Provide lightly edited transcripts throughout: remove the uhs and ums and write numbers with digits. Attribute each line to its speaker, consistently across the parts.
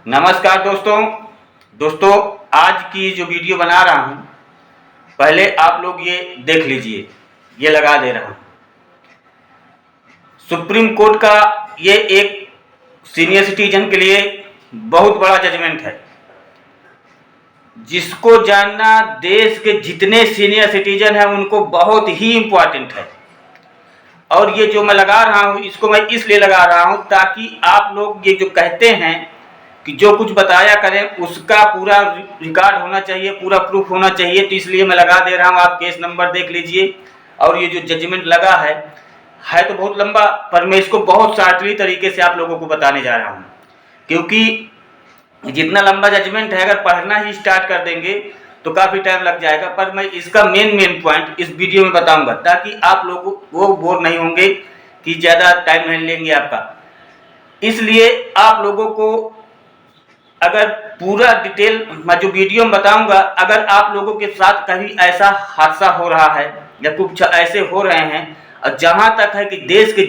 Speaker 1: नमस्कार दोस्तों आज की जो वीडियो बना रहा हूं, पहले आप लोग ये देख लीजिए। ये लगा दे रहा हूं। सुप्रीम कोर्ट का ये एक सीनियर सिटीजन के लिए बहुत बड़ा जजमेंट है, जिसको जानना देश के जितने सीनियर सिटीजन हैं उनको बहुत ही इम्पोर्टेंट है। और ये जो मैं लगा रहा हूं, इसको मैं इसलिए लगा रहा हूं ताकि आप लोग ये जो कहते हैं कि जो कुछ बताया करें उसका पूरा रिकॉर्ड होना चाहिए, पूरा प्रूफ होना चाहिए। तो इसलिए मैं लगा दे रहा हूँ। आप केस नंबर देख लीजिए। और ये जो जजमेंट लगा है तो बहुत लंबा, पर मैं इसको बहुत शार्टली तरीके से आप लोगों को बताने जा रहा हूँ, क्योंकि जितना लंबा जजमेंट है अगर पढ़ना ही स्टार्ट कर देंगे तो काफ़ी टाइम लग जाएगा। पर मैं इसका मेन पॉइंट इस वीडियो में बताऊंगा ताकि आप लोग वो बोर नहीं होंगे कि ज़्यादा टाइम नहीं लेंगे आपका। इसलिए आप लोगों को अगर पूरा डिटेल मैं जो वीडियो में बताऊंगा, अगर आप लोगों के साथ कभी ऐसा हादसा हो रहा है या कुछ ऐसे हो रहे हैं, और जहां तक है कि देश के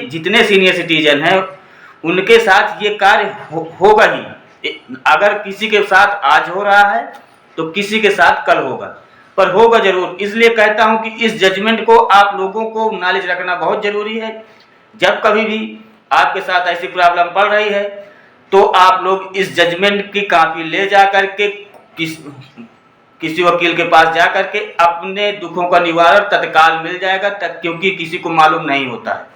Speaker 1: जितने सीनियर सिटीजन हैं उनके साथ ये कार्य होगा ही। अगर किसी के साथ आज हो रहा है तो किसी के साथ कल होगा, पर होगा जरूर। इसलिए कहता हूं कि इस जजमेंट को आप लोगों को नॉलेज रखना बहुत जरूरी है। जब कभी भी आपके साथ ऐसी प्रॉब्लम पड़ रही है तो आप लोग इस जजमेंट की कॉपी ले जा करके किसी वकील के पास जा करके अपने दुखों का निवारण तत्काल मिल जाएगा, क्योंकि किसी को मालूम नहीं होता है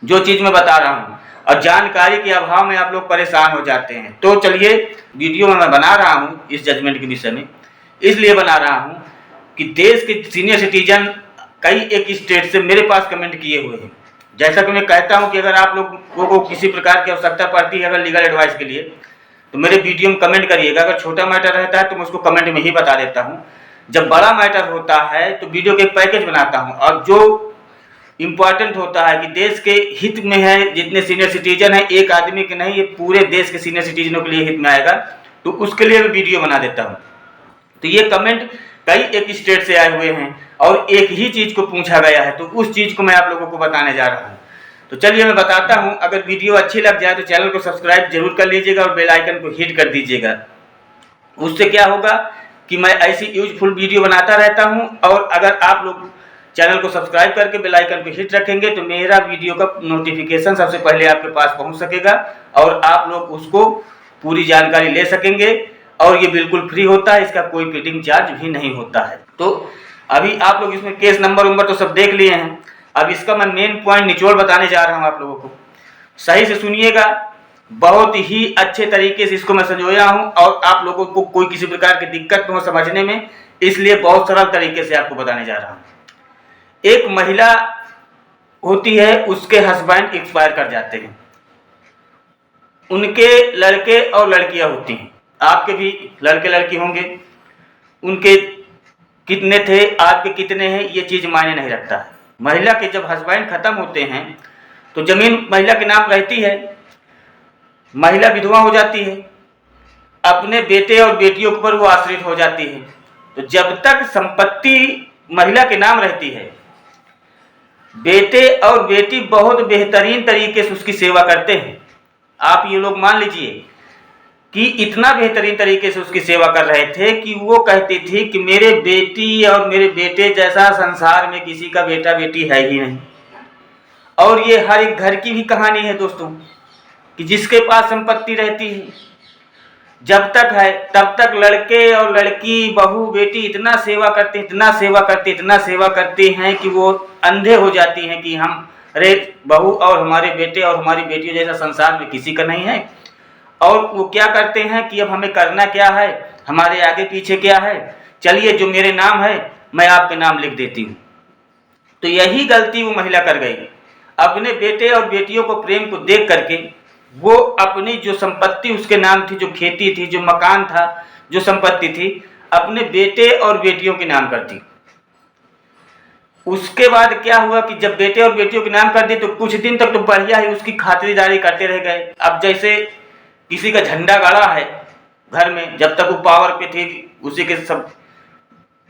Speaker 1: जो चीज़ मैं बता रहा हूँ, और जानकारी के अभाव में आप लोग परेशान हो जाते हैं। तो चलिए, वीडियो में मैं बना रहा हूँ इस जजमेंट के विषय में, इसलिए बना रहा हूँ कि देश के सीनियर सिटीजन कई एक स्टेट से मेरे पास कमेंट किए हुए हैं। जैसा कि मैं कहता हूं कि अगर आप लोगों को किसी प्रकार की आवश्यकता पड़ती है अगर लीगल एडवाइस के लिए, तो मेरे वीडियो में कमेंट करिएगा। अगर छोटा मैटर रहता है तो मैं उसको कमेंट में ही बता देता हूं। जब बड़ा मैटर होता है तो वीडियो के एक पैकेज बनाता हूं, और जो इम्पॉर्टेंट होता है कि देश के हित में है, जितने सीनियर सिटीजन हैं, एक आदमी के नहीं, ये पूरे देश के सीनियर सिटीजनों के लिए हित में आएगा, तो उसके लिए मैं वीडियो बना देता हूँ। तो ये कमेंट कई एक स्टेट से आए हुए हैं और एक ही चीज़ को पूछा गया है, तो उस चीज़ को मैं आप लोगों को बताने जा रहा हूँ। तो चलिए मैं बताता हूँ। अगर वीडियो अच्छी लग जाए तो चैनल को सब्सक्राइब जरूर कर लीजिएगा और बेल आइकन को हिट कर दीजिएगा। उससे क्या होगा कि मैं ऐसी यूजफुल वीडियो बनाता रहता हूँ, और अगर आप लोग चैनल को सब्सक्राइब करके बेल आइकन को हिट रखेंगे तो मेरा वीडियो का नोटिफिकेशन सबसे पहले आपके पास पहुँच सकेगा और आप लोग उसको पूरी जानकारी ले सकेंगे। और ये बिल्कुल फ्री होता है, इसका कोई फीडिंग चार्ज भी नहीं होता है। तो अभी आप लोग इसमें केस नंबर तो सब देख लिए हैं। अब इसका मैं मेन पॉइंट निचोड़ बताने जा रहा हूं। आप लोगों को सही से सुनिएगा, बहुत ही अच्छे तरीके से इसको मैं संजोया हूं, और आप लोगों को कोई किसी प्रकार की दिक्कत न हो समझने में, इसलिए बहुत सरल तरीके से आपको बताने जा रहा हूं। एक महिला होती है, उसके हस्बैंड एक्सपायर कर जाते हैं, उनके लड़के और लड़कियां होती हैं, आपके भी लड़के लड़की होंगे, उनके कितने थे आज के कितने हैं ये चीज़ मायने नहीं रखता है। महिला के जब हस्बैंड खत्म होते हैं तो जमीन महिला के नाम रहती है, महिला विधवा हो जाती है, अपने बेटे और बेटियों पर वो आश्रित हो जाती है। तो जब तक संपत्ति महिला के नाम रहती है, बेटे और बेटी बहुत बेहतरीन तरीके से उसकी सेवा करते हैं। आप ये लोग मान लीजिए कि इतना बेहतरीन तरीके से उसकी सेवा कर रहे थे कि वो कहती थी कि मेरे बेटी और मेरे बेटे जैसा संसार में किसी का बेटा बेटी है ही नहीं। और ये हर एक घर की भी कहानी है दोस्तों, कि जिसके पास संपत्ति रहती है, जब तक है तब तक लड़के और लड़की, बहू बेटी इतना सेवा करते हैं कि वो अंधे हो जाती हैं कि हम, अरे बहू और हमारे बेटे और हमारी बेटियों जैसा संसार में किसी का नहीं है। और वो क्या करते हैं कि अब हमें करना क्या है, हमारे आगे पीछे क्या है, चलिए जो मेरे नाम है मैं आपके नाम लिख देती हूँ। तो यही गलती वो महिला कर गई। अपने बेटे और बेटियों को प्रेम को देख करके वो अपनी जो संपत्ति उसके नाम थी, जो खेती थी, जो मकान था, जो संपत्ति थी, अपने बेटे और बेटियों के नाम कर दी। उसके बाद क्या हुआ कि जब बेटे और बेटियों के नाम कर दी तो कुछ दिन तक तो बढ़िया ही उसकी खातिरदारी करते रह गए। अब जैसे किसी का झंडा गाड़ा है घर में, जब तक वो पावर पे थी, उसी के सब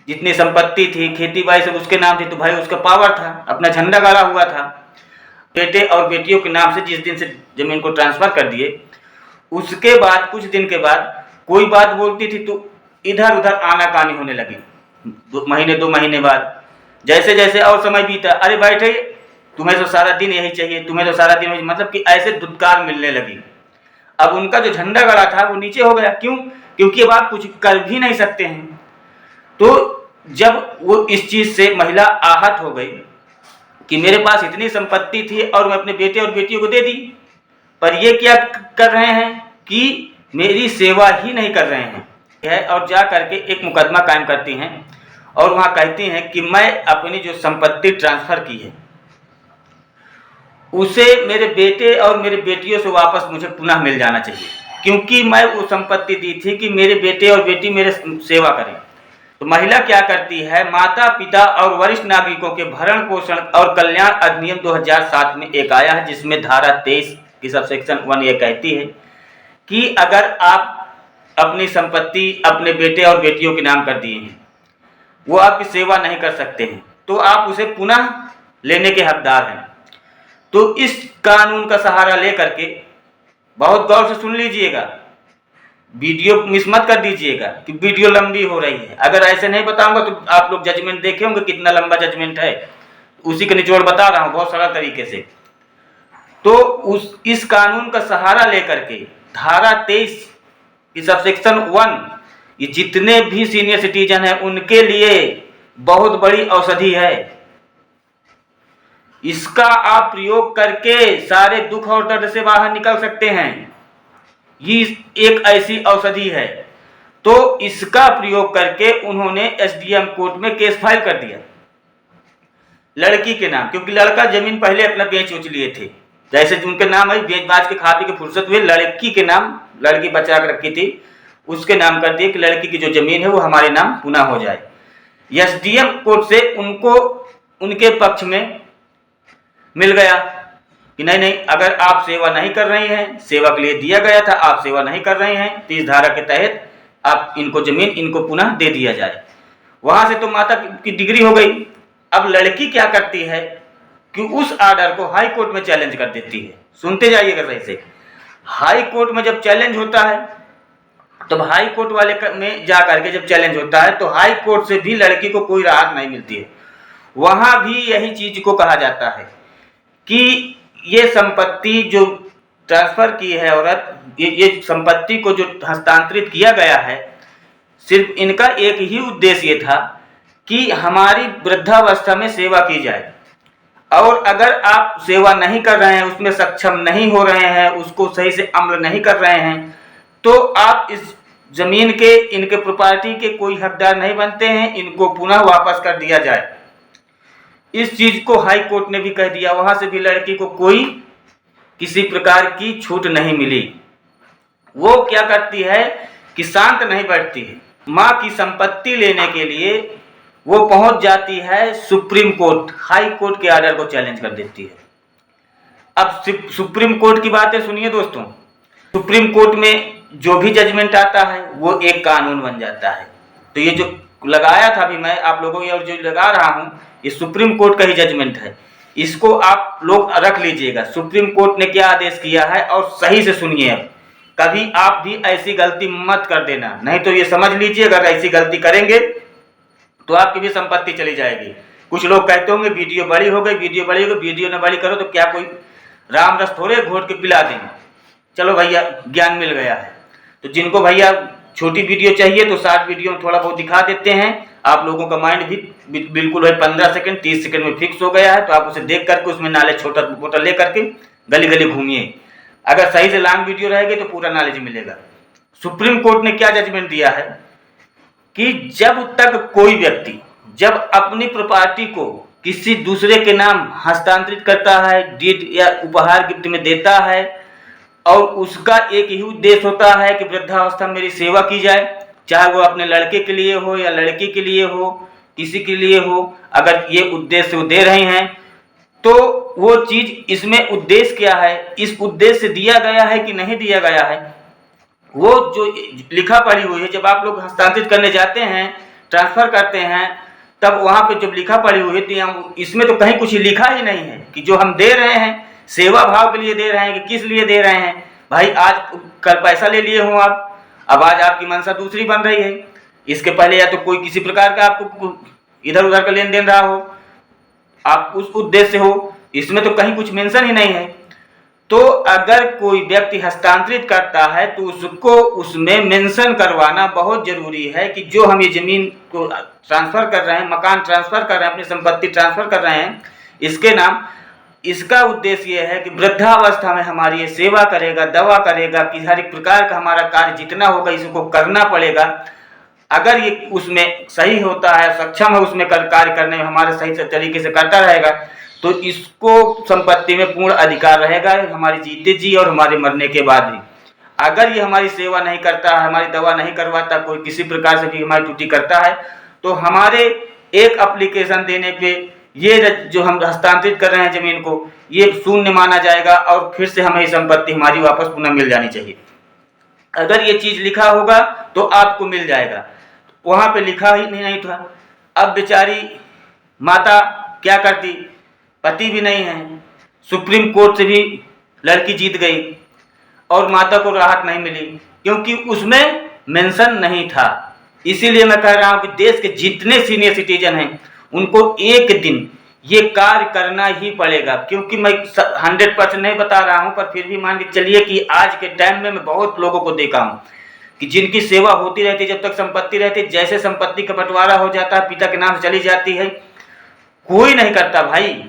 Speaker 1: जितनी संपत्ति थी, खेती बाड़ी सब उसके नाम थी, तो भाई उसका पावर था, अपना झंडा गाड़ा हुआ था। बेटे और बेटियों के नाम से जिस दिन से जमीन को ट्रांसफर कर दिए, उसके बाद कुछ दिन के बाद कोई बात बोलती थी तो इधर उधर आनाकानी होने लगी। 2 महीने बाद जैसे जैसे और समय बीता, अरे बैठे, तुम्हें तो सारा दिन यही चाहिए, तुम्हें तो सारा दिन, मतलब कि ऐसे दुत्कार मिलने लगी। अब उनका जो झंडा गड़ा था वो नीचे हो गया। क्यों? क्योंकि अब आप कुछ कर भी नहीं सकते हैं। तो जब वो इस चीज से महिला आहत हो गई कि मेरे पास इतनी संपत्ति थी और मैं अपने बेटे और बेटियों को दे दी, पर ये क्या कर रहे हैं कि मेरी सेवा ही नहीं कर रहे हैं, और जा करके एक मुकदमा कायम करती हैं और वहां कहती हैं कि मैं अपनी जो संपत्ति ट्रांसफर की है उसे मेरे बेटे और मेरे बेटियों से वापस मुझे पुनः मिल जाना चाहिए, क्योंकि मैं वो संपत्ति दी थी कि मेरे बेटे और बेटी मेरे सेवा करें। तो महिला क्या करती है, माता पिता और वरिष्ठ नागरिकों के भरण पोषण और कल्याण अधिनियम 2007 में एक आया है, जिसमें धारा 23 की सबसेक्शन 1 ये कहती है कि अगर आप अपनी संपत्ति अपने बेटे और बेटियों के नाम कर दिए हैं, वो आपकी सेवा नहीं कर सकते हैं, तो आप उसे पुनः लेने के हकदार हैं। तो इस कानून का सहारा लेकर के, बहुत गौर से सुन लीजिएगा, वीडियो मिस मत कर दीजिएगा कि वीडियो लंबी हो रही है। अगर ऐसे नहीं बताऊंगा तो आप लोग जजमेंट देखे होंगे कितना लंबा जजमेंट है, उसी का निचोड़ बता रहा हूं बहुत सरल तरीके से। तो इस कानून का सहारा लेकर के धारा 23 की सबसेक्शन 1, ये जितने भी सीनियर सिटीजन हैं उनके लिए बहुत बड़ी औषधि है। इसका आप प्रयोग करके सारे दुख और दर्द से बाहर निकल सकते हैं। ये एक ऐसी औषधि है। तो इसका प्रयोग करके उन्होंने एसडीएम कोर्ट में केस फाइल कर दिया लड़की के नाम, क्योंकि लड़का जमीन पहले अपना बेच उच लिए थे, जैसे उनके नाम है, बेच बाज के खा पी के फुर्सत हुए, लड़की के नाम, लड़की बचा कर रखी थी, उसके नाम कर दिए कि लड़की की जो जमीन है वो हमारे नाम पुनः हो जाए। एसडीएम कोर्ट से उनको उनके पक्ष में मिल गया कि नहीं, अगर आप सेवा नहीं कर रहे हैं, सेवा के लिए दिया गया था, आप सेवा नहीं कर रहे हैं, तो इस धारा के तहत आप इनको जमीन इनको पुनः दे दिया जाए। वहां से तो माता की डिग्री हो गई। अब लड़की क्या करती है कि उस ऑर्डर को हाई कोर्ट में चैलेंज कर देती है। सुनते जाइएगा सही से। हाई कोर्ट में जब चैलेंज होता है, तब हाई कोर्ट वाले में जा करके जब चैलेंज होता है तो हाई कोर्ट से भी लड़की को कोई राहत नहीं मिलती है। वहां भी यही चीज को कहा जाता है कि ये संपत्ति जो ट्रांसफर की है औरत, ये संपत्ति को जो हस्तांतरित किया गया है, सिर्फ इनका एक ही उद्देश्य ये था कि हमारी वृद्धावस्था में सेवा की जाए, और अगर आप सेवा नहीं कर रहे हैं, उसमें सक्षम नहीं हो रहे हैं, उसको सही से अमल नहीं कर रहे हैं, तो आप इस जमीन के, इनके प्रॉपर्टी के कोई हकदार नहीं बनते हैं, इनको पुनः वापस कर दिया जाए। इस चीज को हाई कोर्ट ने भी कह दिया। वहां से भी लड़की को कोई किसी प्रकार की छूट नहीं मिली। वो क्या करती है कि शांत नहीं बैठती है, मां की संपत्ति लेने के लिए वो पहुंच जाती है सुप्रीम कोर्ट, हाई कोर्ट के ऑर्डर को चैलेंज कर देती है। अब सुप्रीम कोर्ट की बातें सुनिए दोस्तों। सुप्रीम कोर्ट में जो भी जजमेंट आता है वो एक कानून बन जाता है। तो ये जो लगाया था अभी मैं आप लोगों को, जो लगा रहा हूं, ये सुप्रीम कोर्ट का ही जजमेंट है। इसको आप लोग रख लीजिएगा, सुप्रीम कोर्ट ने क्या आदेश किया है, और सही से सुनिए। अब कभी आप भी ऐसी गलती मत कर देना, नहीं तो ये समझ लीजिए अगर ऐसी गलती करेंगे तो आपकी भी संपत्ति चली जाएगी। कुछ लोग कहते होंगे वीडियो बड़ी हो गई, वीडियो बड़ी हो गई, वीडियो न बड़ी करो तो क्या कोई राम रस थोड़े घोट के पिला देंगे। चलो भैया ज्ञान मिल गया है। तो जिनको भैया छोटी वीडियो चाहिए तो शॉर्ट वीडियो में थोड़ा बहुत दिखा देते हैं। आप लोगों का माइंड भी बिल्कुल 15 सेकंड 30 सेकंड में फिक्स हो गया है, तो आप उसे देख करके उसमें नॉलेज छोटा मोटा ले करके गली गली घूमिए। अगर सही से लॉन्ग वीडियो रहेगी तो पूरा नॉलेज मिलेगा। सुप्रीम कोर्ट ने क्या जजमेंट दिया है कि जब तक कोई व्यक्ति जब अपनी प्रॉपर्टी को किसी दूसरे के नाम हस्तांतरित करता है, डीड या उपहार गिफ्ट में देता है, और उसका एक ही उद्देश्य होता है कि वृद्धावस्था में मेरी सेवा की जाए, चाहे वो अपने लड़के के लिए हो या लड़की के लिए हो, किसी के लिए हो, अगर ये उद्देश्य वो दे रहे हैं तो वो चीज, इसमें उद्देश्य क्या है, इस उद्देश्य से दिया गया है कि नहीं दिया गया है, वो जो लिखा पढ़ी हुई है। जब आप लोग हस्तांतरित करने जाते हैं, ट्रांसफर करते हैं, तब वहां पे जब लिखा पढ़ी हुई है तो इसमें तो कहीं कुछ लिखा ही नहीं है कि जो हम दे रहे हैं सेवा भाव के लिए दे रहे हैं कि किस लिए दे रहे हैं। भाई आज कल पैसा ले लिए हों आप, अब आज आपकी मंशा दूसरी बन रही है। इसके पहले या तो कोई किसी प्रकार का आपको इधर उधर का लेन देन रहा हो, आप उस उद्देश्य से हो, इसमें तो कहीं कुछ मेंशन ही नहीं है। तो अगर कोई व्यक्ति हस्तांतरित करता है तो उसको उसमें मेंशन करवाना बहुत जरूरी है कि जो हम ये जमीन को ट्रांसफर कर रहे हैं, मकान ट्रांसफर कर रहे हैं, अपनी संपत्ति ट्रांसफर कर रहे हैं इसके नाम, इसका उद्देश्य ये है कि वृद्धावस्था में हमारी ये सेवा करेगा, दवा करेगा, कि हर एक प्रकार का हमारा कार्य जितना होगा इसको करना पड़ेगा। अगर ये उसमें सही होता है, सक्षम है उसमें कार्य करने में, हमारे सही तरीके से करता रहेगा, तो इसको संपत्ति में पूर्ण अधिकार रहेगा हमारे जीते जी और हमारे मरने के बाद भी। अगर ये हमारी सेवा नहीं करता है, हमारी दवा नहीं करवाता, कोई किसी प्रकार से भी हमारी त्रुटि करता है, तो हमारे एक एप्लीकेशन देने पे ये जो हम हस्तांतरित कर रहे हैं जमीन को, ये शून्य माना जाएगा और फिर से हमें संपत्ति हमारी वापस पुनः मिल जानी चाहिए। अगर ये चीज लिखा होगा तो आपको मिल जाएगा, वहां पे लिखा ही नहीं था। अब बेचारी माता क्या करती, पति भी नहीं है, सुप्रीम कोर्ट से भी लड़की जीत गई और माता को राहत नहीं मिली क्योंकि उसमें मेंशन नहीं था। इसीलिए मैं कह रहा हूं कि देश के जितने सीनियर सिटीजन हैं उनको एक दिन ये कार्य करना ही पड़ेगा, क्योंकि मैं 100% नहीं बता रहा हूं, पर फिर भी मान के चलिए कि आज के टाइम में मैं बहुत लोगों को देखा हूं कि जिनकी सेवा होती रहती है, जब तक संपत्ति रहती है, जैसे संपत्ति का बंटवारा हो जाता है, पिता के नाम से चली जाती है, कोई नहीं करता भाई।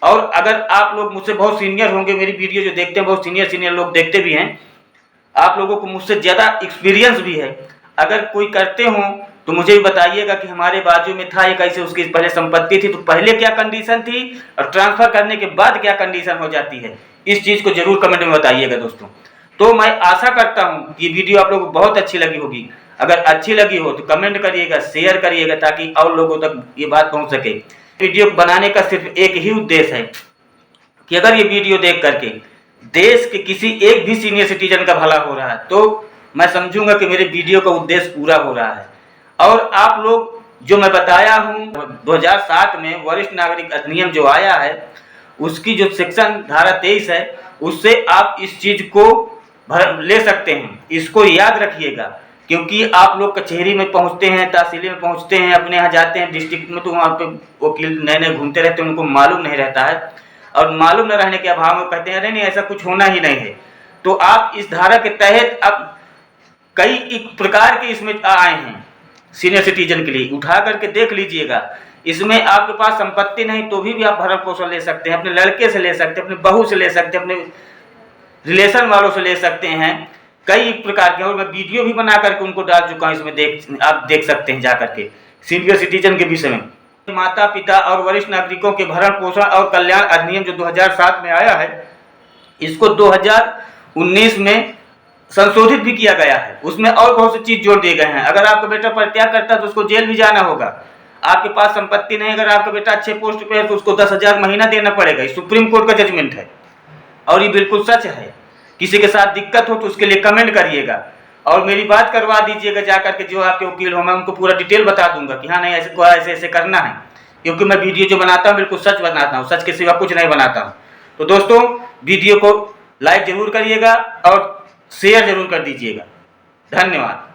Speaker 1: और अगर आप लोग मुझसे बहुत सीनियर होंगे, मेरी वीडियो जो देखते हैं बहुत सीनियर लोग देखते भी हैं, आप लोगों को मुझसे ज़्यादा एक्सपीरियंस भी है। अगर कोई करते हो तो मुझे भी बताइएगा कि हमारे बाजू में था एक ऐसे, उसकी पहले संपत्ति थी तो पहले क्या कंडीशन थी और ट्रांसफर करने के बाद क्या कंडीशन हो जाती है, इस चीज़ को जरूर कमेंट में बताइएगा दोस्तों। तो मैं आशा करता हूँ कि वीडियो आप लोगों को बहुत अच्छी लगी होगी। अगर अच्छी लगी हो तो कमेंट करिएगा, शेयर करिएगा, ताकि और लोगों तक ये बात पहुँच सके। वीडियो बनाने का सिर्फ एक ही उद्देश्य है कि अगर ये वीडियो देख करके देश के किसी एक भी सीनियर सिटीजन का भला हो रहा है तो मैं समझूंगा कि मेरे वीडियो का उद्देश्य पूरा हो रहा है। और आप लोग जो मैं बताया हूँ 2007 में वरिष्ठ नागरिक अधिनियम जो आया है उसकी जो सेक्शन धारा 23 है, उससे आप इस चीज को ले सकते हैं। इसको याद रखिएगा, क्योंकि आप लोग कचहरी में पहुंचते हैं, तहसील में पहुंचते हैं, अपने यहाँ जाते हैं डिस्ट्रिक्ट में, तो वहाँ पे वकील नए नए घूमते रहते हैं, उनको मालूम नहीं रहता है और मालूम न रहने के अभाव में कहते हैं अरे नहीं ऐसा कुछ होना ही नहीं है। तो आप इस धारा के तहत अब कई एक प्रकार के इसमें आए हैं सीनियर सिटीजन के लिए, उठा करके देख लीजिएगा। इसमें आपके पास संपत्ति नहीं तो भी आप भरण पोषण ले सकते हैं, अपने लड़के से ले सकते हैं, अपने बहू से ले सकते हैं, अपने रिलेशन वालों से ले सकते हैं, कई प्रकार के। और मैं वीडियो भी बना करके उनको डाल चुका हूँ, इसमें आप देख सकते हैं जा करके सीनियर सिटीजन के विषय में। माता पिता और वरिष्ठ नागरिकों के भरण पोषण और कल्याण अधिनियम जो 2007 में आया है, इसको 2019 में संशोधित भी किया गया है। उसमें और बहुत सी चीज जोड़ दिए गए हैं। अगर आपका बेटा परित्याग करता है तो उसको जेल भी जाना होगा। आपके पास संपत्ति नहीं, अगर आपका बेटा अच्छे पोस्ट पे है तो उसको 10,000 महीना देना पड़ेगा। सुप्रीम कोर्ट का जजमेंट है और ये बिल्कुल सच है। किसी के साथ दिक्कत हो तो उसके लिए कमेंट करिएगा और मेरी बात करवा दीजिएगा जा करके, जो आपके वकील हो मैं उनको पूरा डिटेल बता दूंगा कि हाँ नहीं ऐसे ऐसे करना है, क्योंकि मैं वीडियो जो बनाता हूँ बिल्कुल सच बनाता हूँ, सच के सिवा कुछ नहीं बनाता हूँ। तो दोस्तों वीडियो को लाइक जरूर करिएगा और शेयर जरूर कर दीजिएगा। धन्यवाद।